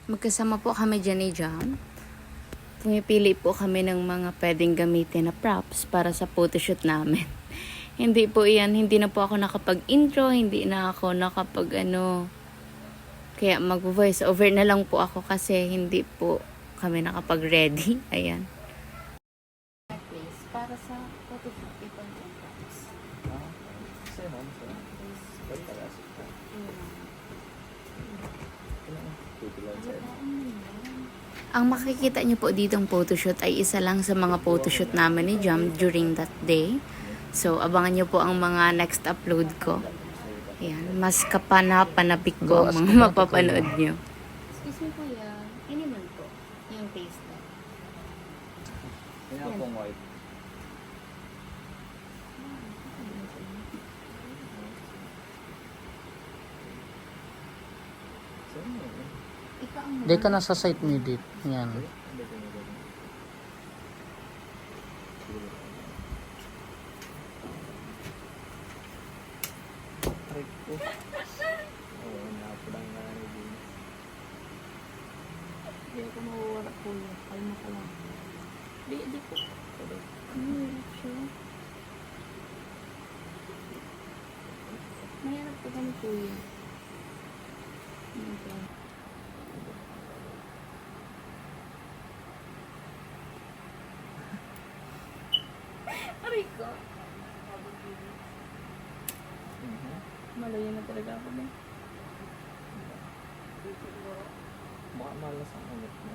Magkasama po kami dyan ni Jam. Pumipili po kami ng mga pwedeng gamitin na props para sa photoshoot namin. Hindi po yan, hindi na po ako nakapag-intro, hindi na ako kaya mag-voice over na lang po ako kasi hindi po kami nakapag-ready. Ayan. Para sa photoshoot, ito ang props. Ang makikita niyo po ditong photoshoot ay isa lang sa mga photoshoot namin ni Jam during that day. So, abangan niyo po ang mga next upload ko. Ayan, mas kapana-panapik ko ang mga mapapanood niyo. Excuse me kuya, animal po, yung taste lang. Yan pong white. Hindi ka nasa site mo dito. Yan. Hindi ako mawawala kuya, kalma ka lang. Di po. Hirap siya. Mahirap po kami kuya. Okay. Aray ko. Malayo na talaga ako na. Baka malas ang ulit mo.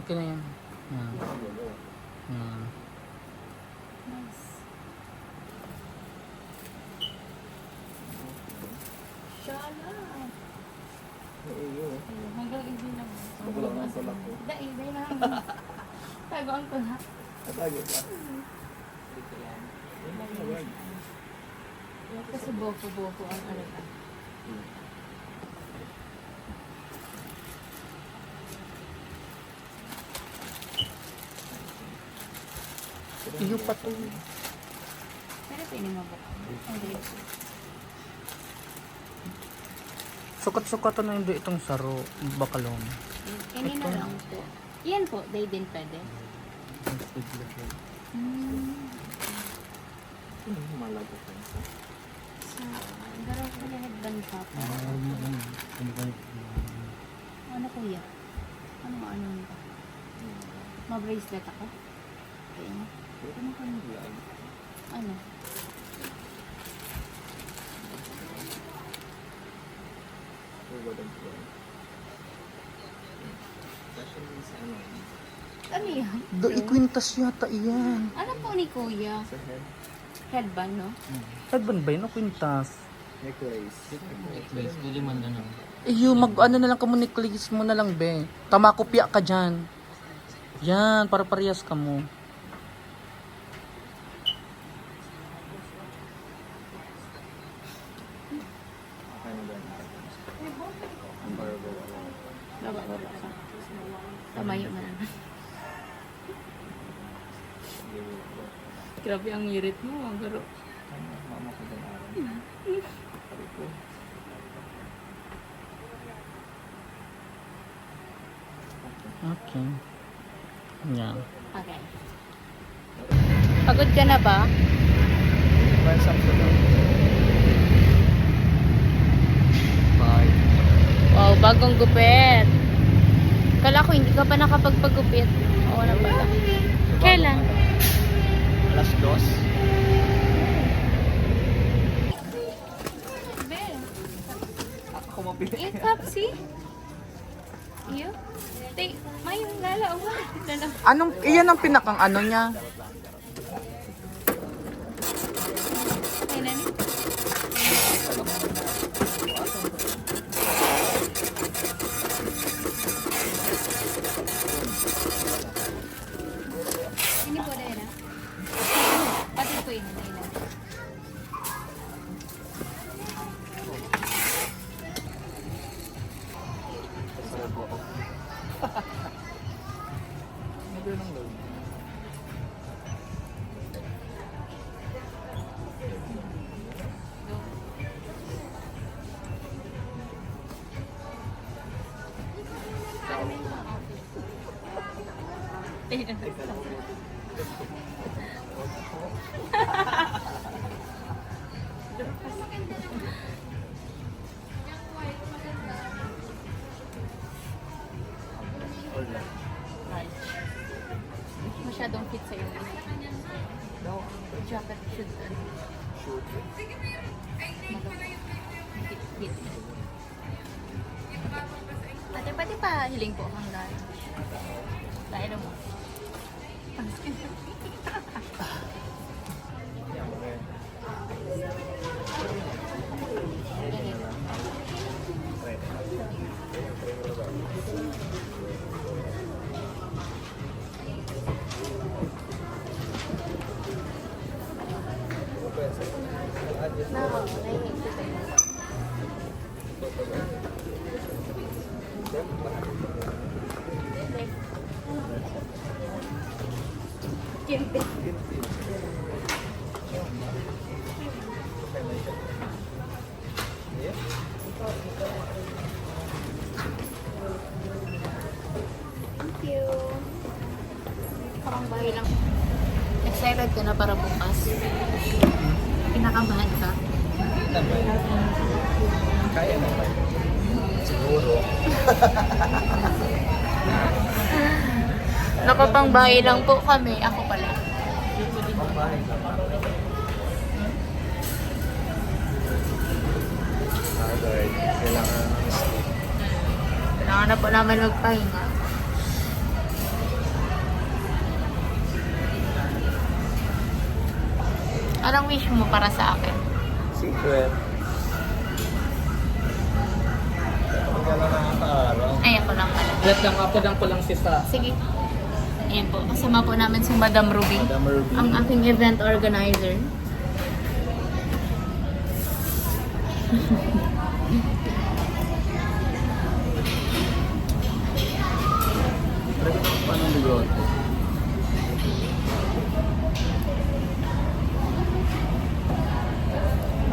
Okay na yan. Yan. Yan. Nice. Shala. Oo. Hanggang hindi lang. Magulang ang tulak ko. Dahil na. Tagoan ko na. Atagi ka. Kasi boko-boko ang alaga. Iyo pa to. Pero pwede maboko. Ang grapes. Sukat-sukat na hindi itong saro. Bakalong. Ini na lang po. Yan po, they din pwede. Malago ka. Sa garaw ko na headband shop. Ano kuya? Ano nito? Ma-bracelet ako? Okay na. Ano? Ano yan? Do ikwintas yata iyan. Ano po ni kuya? Sa head. Headband, no? Headband ba yun o kwintas? Necklace. Iyo, ano na lang ka mo, necklace mo na lang, be. Tamakopya ka dyan. Yan, para parehas ka mo. Ano ba? Unbearable. Baba. Tamayo na lang. Grabe ang irit mo, ang garo. Mama ko din araw. Sabi ko. Okay. Yan. Okay. Pagod ka na ba? Well, something lang. Bye. Wow, bagong gupit. Kala ko hindi ka pa nakapagpagupit. Oo na pala. Kailan? Alas 2. Ako mapili. Yung Kapsi? Iyo? May lala. Iyan ang pinakang ano niya. Ay, nani? Ini po dahil na? Pati po yun dahil na. Ano ng load? Masyadong fit sa'yo. Jacket should hit. Ate, pati pa hiling po ang lunch. Dahil mo. Thank you. Parang bahay lang. Excited ka na para bukas? Kinakabahan ka? Kaya naman. Siguro. Nakapangbahay lang po kami. Ako pala. Pambahay ka pa. Agad. Kailangan ng sleep. Kailangan na po namin magpahinga. Anong wish mo para sa akin? Secret. Kapag ka lang nakakaaraw. Ay, ako lang pala. Lapang ko lang si Sa. Sige. Ayan po. Kasama po namin si Madam Ruby. Madam Ruby. Ang aking event organizer. Pwede ka pa ng bigote.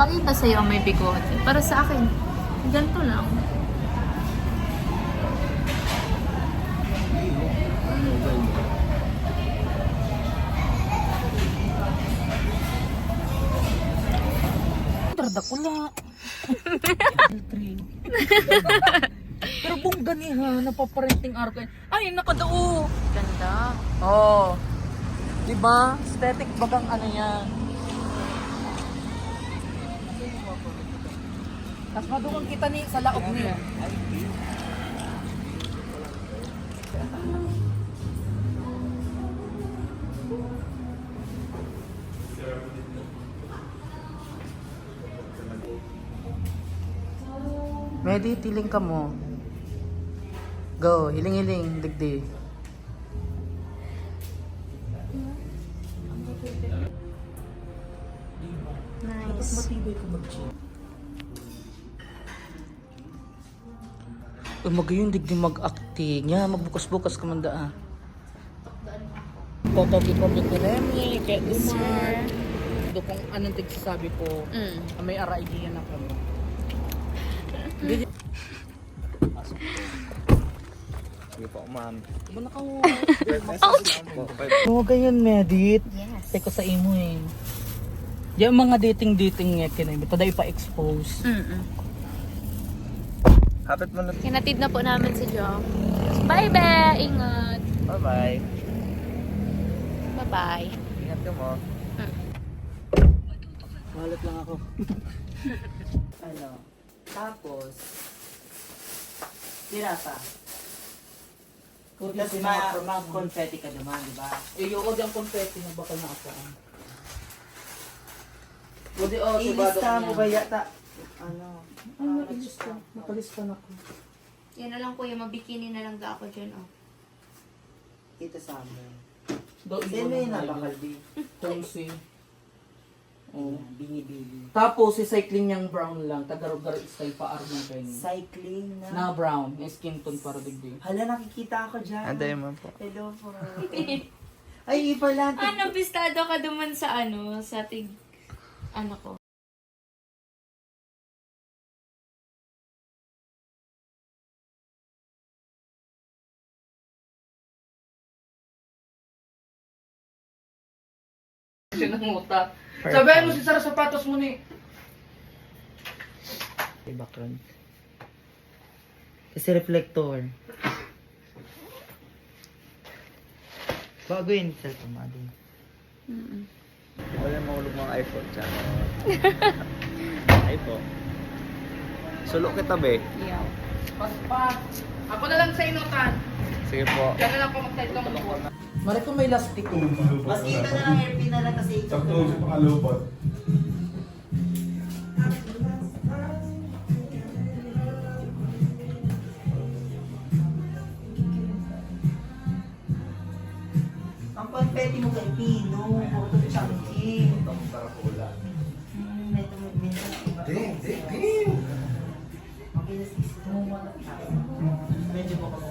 Bakit ba sa'yo ang may bigote? Para sa akin, ganito lang. Tardakula. Pero buong ganiha, napaparenting arko. Ay, nakadao. Ganda. Oh. Diba? Aesthetic bagang ano yan. Tapos madungan kita ni sa laog niya. Medi, tiling ka mo. Go, hiling-hiling, digdi. Nice. Matibay ka mag-chill. Magayon digdi mag-acting. Yeah, magbukas-bukas ka man daa. Totogi Public Remy, get Umar. Do kung anong tigsasabi ko, may idea na kami. Sige po, ma'am. Diba naka Po, Oo, ganyan, Medit. Yes. Teko sa imo eh. Yung mga dating-dating nga kinay, ito dahil pa-expose. Hapit mo na. Kinatid na po namin si Jom. Bye-bye! Ingat! Bye-bye. Bye-bye. Ingat ka mo. Malat lang ako. Ano? Tapos, dirata. Kasi mga confetti ka naman, di ba? Iyo ko diyang confetti na baka na ako. Pwede Ilista mo ba yata? Ano? Ano, ilista. Nakalista na ko. Yan na lang kuya, mabikini na lang da ako dyan, oh. Kita sa amin. Doon Sino yung nabakalbi? Tulsi. Oh. Bini-bini. Tapos, si cycling niyang brown lang. Tagarog-garo style pa armong kayo. Cycling na. Na brown. Yung skin tone para digdi. Hala, nakikita ako dyan. Anday mo po. Hello po. Ay, iba lang. Ano, bistado ka duman sa sa ano ko. Siya ng muta. Sabihin mo si Sarah sapatos mo ni. May background. Kasi reflector. Bago yun, cellphone mo din. Wala mahulog mga iPhone dyan. iPhone. Sulo kita, be. Yaw. Paspas. Ako na lang sa inutan. Sige po. Diyan na lang pumaktay itong buwan. Mari ko may lastik ko. Mas kita na lang airpin na lang kasi ikaw. Sakto sa pangalupot. Ang confetti mo kay Pino. Photo chunky. Itong tarakula. Ito mo minsan. Ding. Okay, let's medyo mo kasi.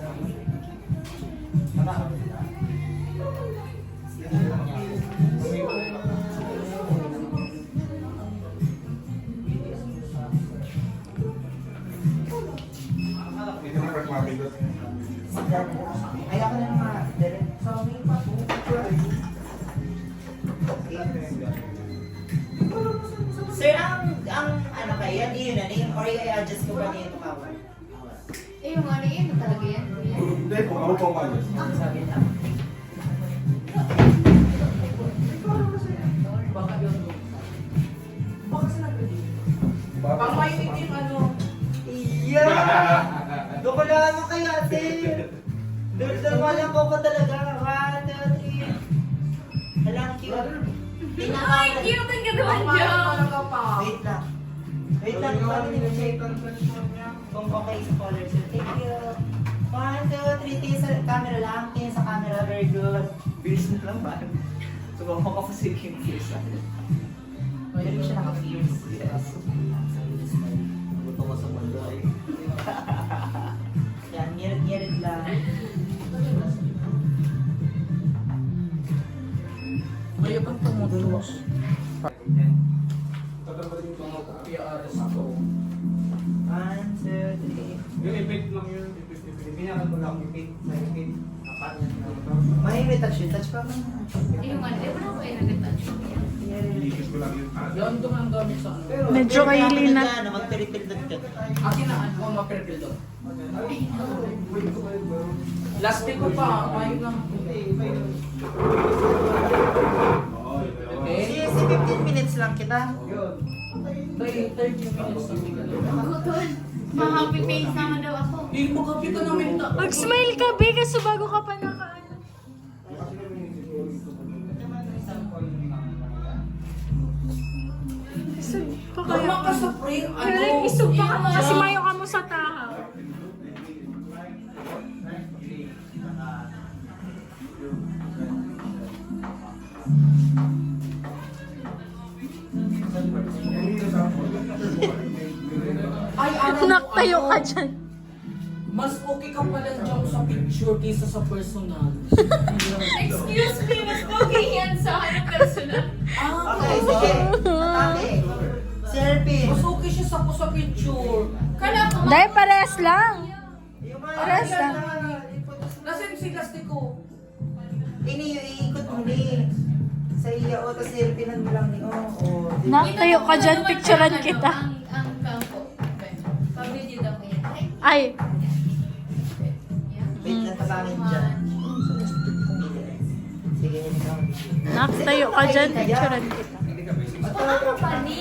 Hindi mo nagmamindot. Ay, ako na naman. Sa amin pa po. Sir, ang ano kayo, yan yun na name or i-adjust ko ba niya ito kawan? Eh, yung ano yun, talaga yan. Hindi, kung ano pang malis. Sabi na. Pang may meeting ano. Iya! Dukulaan mo kaya, sir! Dalawa ko pa talaga. 1, 2, 3. Alang cute. Ay, cute ang gagawa niyo. Wait lang. Wait lang, paano nila-check? Kung okay sa color, sir. Thank you. 1, 2, 3. Tingin sa camera lang. Tingin sa camera. Very good. Bilis na lang ba? Subukan ko kasi yung face natin. Hindi siya naka-fierce. Yes. Buto ko sa mundo ay. Yan, ngirit-ngirit lang. Ayaw bang tumutulos? Tatabalin ko mga PRS ko. 1, 2, 3. Yung ipit lang yun. Pinyakan ko lang ipit. Sa ipit. Apat yan. May touch yun. Touch pa mo. Yung ano, eh, wala ko yung nag-touch mo yan. Ilikis ko lang yun. Yan doon ang gamit sa ano. Medyo kaili na. Magpiritil-dot ka. Akin na, ano ang mapirpil doon? Lastik ko pa, ayun lang. Okay? Si 15 minutes lang kita. 30 minutes na. Gutol. Ma-happy face naman daw ako. Hindi mo kapi ka namin ta. Mag-smile ka, be, kasi bago ka pa nakaano. Isog pa kaya. Tama ka sa frame, ano? Pero isog pa ka mo kasi mayo ka mo sa taha. Ay, ano? Naktayo ka dyan. Mas okay ka pala dyan sa picture kaysa sa personal. Excuse me, mas okay yan sa ano personal. Okay, sige. Ate. Sir Pin. Mas okay siya sa picture. Kala ko Dahil parehas lang. Yung mga Pares lang. Nasaan si lastik ko? Iikot mo ni. Sa iya o, tapos nilpinan mo lang ni o. Nakatayo ka dyan, picturean kita. Ang kampo. Pag-video daw ko yan. Ay, Wait lang, tabangin dyan. Sige, ikaw. nakatayo ka dyan, picturean kita. Paano pa ni?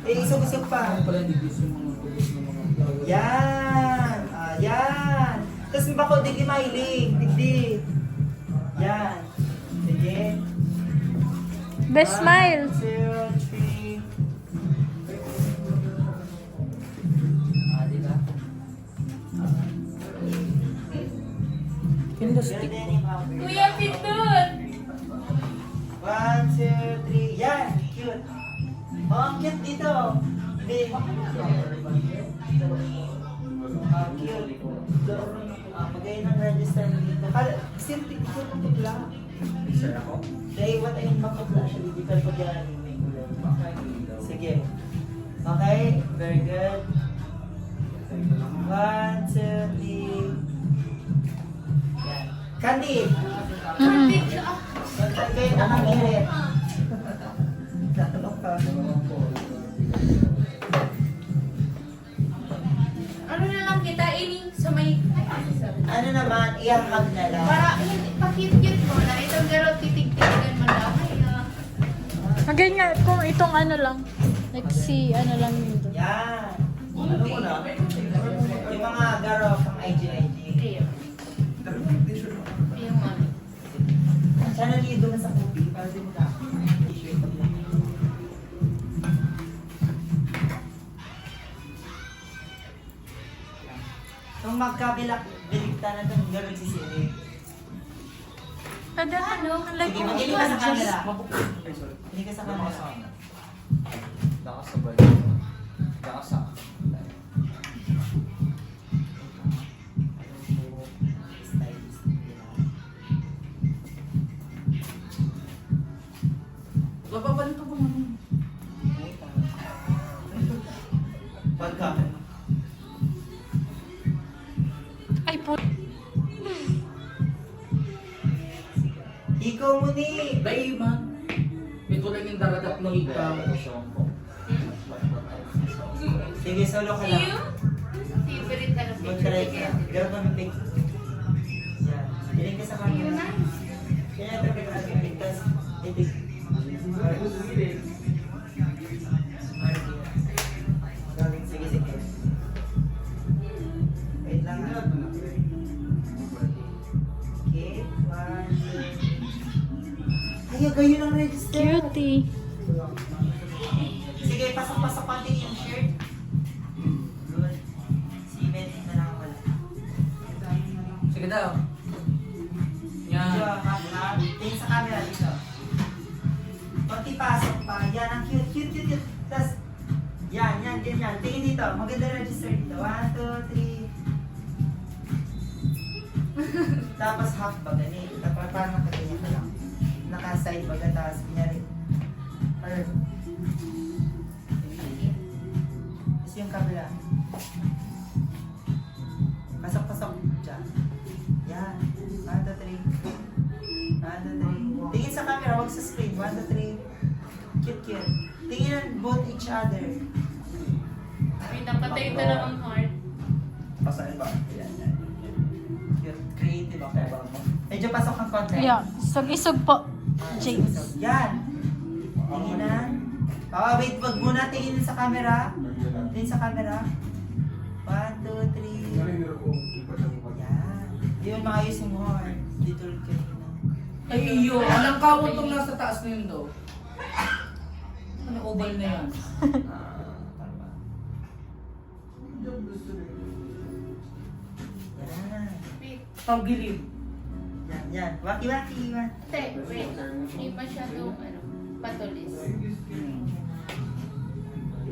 Isog-isog pa. Pala hindi gusto yung mga tulos ng mga Yan! Yan! Tapos bako, di mailing. Hindi. Yan. Sige. Best smile. 1, 2, 3. Diba? Yung lastik. Kuya Pindon! 1, 2, 3. Yan! Cute! Oh, ang cute dito! Big! Cute! Pagay ng register mo dito. Simple ko ng pagla. Sir ako? Dahil what ayun makapla siya dito pag yan. Sige. Okay, very good. 1, 2, 3. Yan. Candy! Picture ako. Saan kayo nakagirit? Tatalok ka. Ano na lang kita, ining sa may... Ano naman, ihahag na lang. Para, hindi, pakit-kit mo na. Itong garo titig-tigan man lang. Again nga, kung itong ano lang. Like si, ano lang yun doon. Yan. Yung mga garo pang IG. Yung ano. Sana lido na sa kopi para di mo ka. T-shirt. Kung magkabilak, biligta na itong garo sisili. Pwede ano, like Sige, kung magiging ka sa camera. Sorry. Hindi ka sa camera. Nakasabay. Nakasa. Bababalik ka ba naman? Pagka. Ay po. Ikaw mo ni. Dahil man. Ito lang yung daragat ng ikaw. Sige, solo ka lang. Favorite ka na Mag-try ka. Garo ka ng pic. Yan. Piling ka sa camera. Kaya ito ka ng pic. Tapos, itig. Sige, sige. Wait lang ha. Okay, 1, 2. Ay, gayon ang register. Cutie. Sige, pasok-pasok konti yung shirt. Good. Si Betty na lang wala. Sige daw. Medyo Yan. half. Tingin sa camera dito. Konti pasok pa. Yan, ang cute, cute, cute, cute. Tapos, yan, ganyan. Tingin dito. Maganda register dito. 1, 2, 3. Tapos half ba ganit. Tapos parang nakaganyan ka lang. Naka-side ba ka. Tapos kunyari. Or, tapos yung kabila. Pasok-pasok dyan. Yan. 1, 2, 3. 1, 2, 3. Tingin sa camera, wag sa screen. 1, 2, 3. Cute, cute. Tingin both each other. Wait, napatay ito lang ang heart. Pasahin ba? Yan, yan. Cute. Creative ako. Medyo pasok ang content. Yeah, isog-isog po. James. Yan. Tinginan. Wait, wag muna tingin sa camera. Tingin sa camera. 1, 2, 3. Yan. Di mo maayos yung heart. Dito ulit kanina. Ay, iyo. Anong kawon tong nasa taas na yun daw? Ano oval na yan? Tama. Yan. Wait, Tawgilid. Yan. Waki-waki. te, wait. Hindi masyadong, ano, patulis.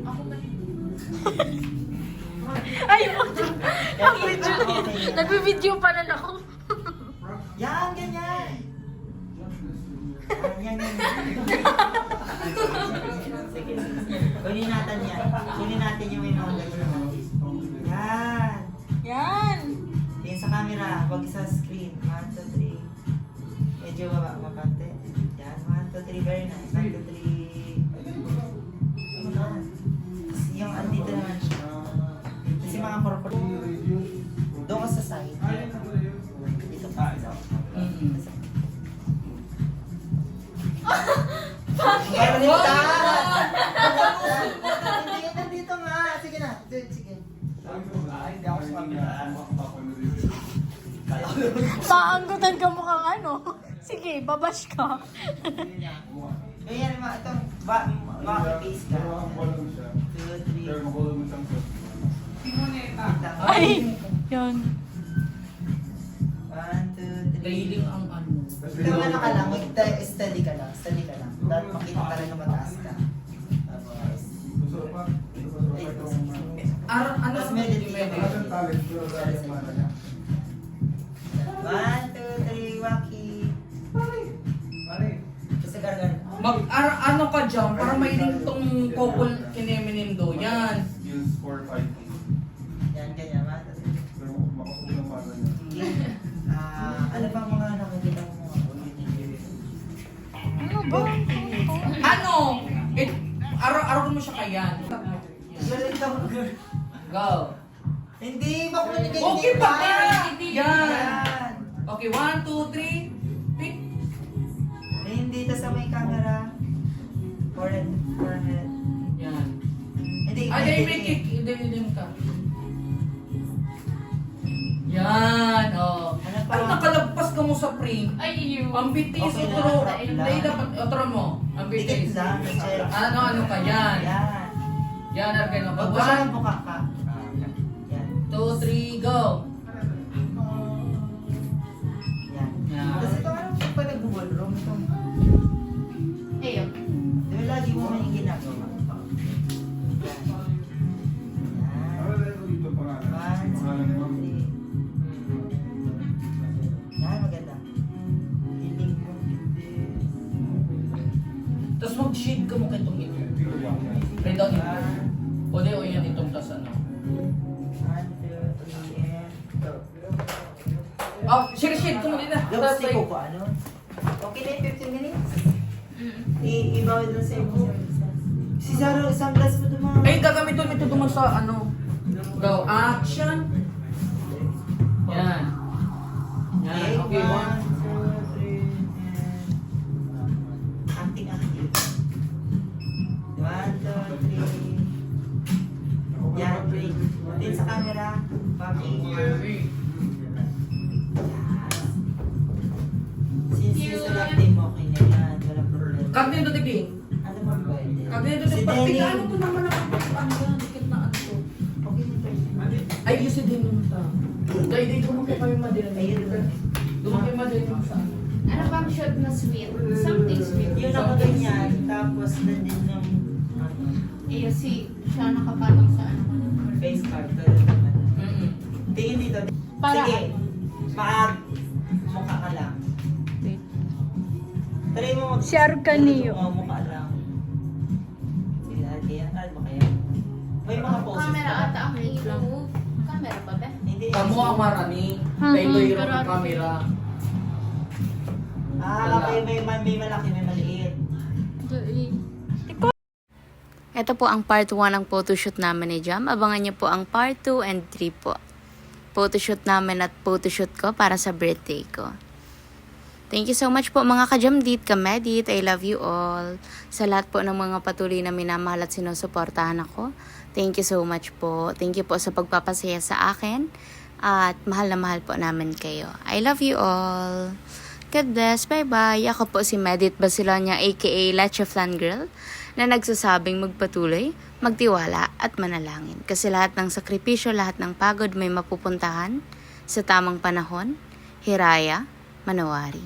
Ako ba? Ay, nag-video pa lang ako. Yan, ganyan. Yan. Sige. Kunin natin yan. Kunin natin yung may mga ganyan. Yan. Yan. Tingin sa camera. Huwag sa screen. 1, 2, 3. Medyo mabante. Yan. 1, 2, 3. Very nice. 1, 2, 3. Yan. Yung andito naman siya. Kasi mga corporate. Doon ka sa side. Dito pa. Hindi, nandito nga. Sige na. Sige. Hindi ako sa camera. Paanggutan ka mukhang ano. Sige, babash ka. Ganyan naman. Itong face ka. 2, 3. Ay, yun. 1, 2, 3. Dahiling ang ano. Ito ano ka lang, steady ka lang. Steady ka lang. Dapat makita ka rin na mataas ka. Tapos, Ano Tapos ang meditate. meditate? 1, 2, 3, waki. Kasi gargan. Ano ka dyan? Para mailing tong couple kineminindo. Yan. Yan, ganyan. 1, 2, 3. Ano pang mga nakikita mo mga yan. Galit ka mo. Go. Hindi, makulit ka. Okay pa kaya. Yan. Yan. Okay, 1, 2, 3. Pick. Hindi, tas sa may camera. Forehead. Forehead. Yan. Hindi, Ay, may kick. Hindi ka. Yan, oh. Ano pa? Ay, nakalagpas ka mo sa frame. Ay, you. Ang bitis, Okay lang, utro. trap lang. Hindi, dapat, utro mo. Ang Dikit bitis. lang. check. Ano ka, yan. Yan. Yan, argay mo. Huwag mo siya ng buka ka. Yan. 2, 3, go. Yan. Yan. Tapos ito, ano pa nag-ballroom ito? Ayun. Di ba lagi mo may ginagawa? Yan. Yan. 1, 2, 3. Yan, maganda. Hiling mo, hindi. Tapos mag-shade ka mo kay itong ito. Read out ito. O di, o yan itong tas ano. 1, 2, 3, and go. Oh, shade ko mo din na. Lipstick ko pa, ano? Okay na yung 15 minutes? Ibaw doon sa iyo. Si Zaro, sunglass mo dumaan. Ay, gagamitin mo ito duman sa ano. Go, action. Yan. Yan, okay, 1. 2, 3, and... Acting. 1, 2, 3. Yan, break. Din sa camera. Papi. Since sa lap day mo, okay na yan. Walang problema. Kag nito tigling. Ano mo ba yun? Kag nito Si tigling. Denny. Pagka ano to naman ako. Ano yan, dikit na ano to. Okay na person. Ay, yun si Denny mo ta. Dahil di dumaki kami madali. Ayun. Dumaki madali mo sa ano. Ano bang shot na sweet? Something sweet. Yun ako ganyan. Tapos nandun yung ano, Ayun, siya nakapatong sa ano. face card. Ganun naman. Mm-mm. Tingin dito. Para- Sige. Maag. Mukha ka lang. Wait. Try mo mag... Si Arcanio. Mukha lang. Sige, yan. Try mo kaya. May mga poses Camera ka. ata ang i-move. Camera ba ba? Hindi. Kamu ang marami. Mhm, Kay Loiro pero ang ano- camera. Okay. May malaki, may maliit. Ito po ang part 1 ng photoshoot namin ni Jam. Abangan niyo po ang part 2 and 3 po. Photoshoot namin at photoshoot ko para sa birthday ko. Thank you so much po mga ka-Jamdit, ka-Medit. I love you all. Sa lahat po ng mga patuloy na minamahal at sinusuportahan ako. Thank you so much po. Thank you po sa pagpapasaya sa akin. At mahal na mahal po namin kayo. I love you all. God bless. Bye-bye. Ako po si Medit Basilonia aka Leche Flan Girl na nagsasabing magpatuloy, magtiwala at manalangin. Kasi lahat ng sakripisyo, lahat ng pagod may mapupuntahan sa tamang panahon. Hiraya, manawari.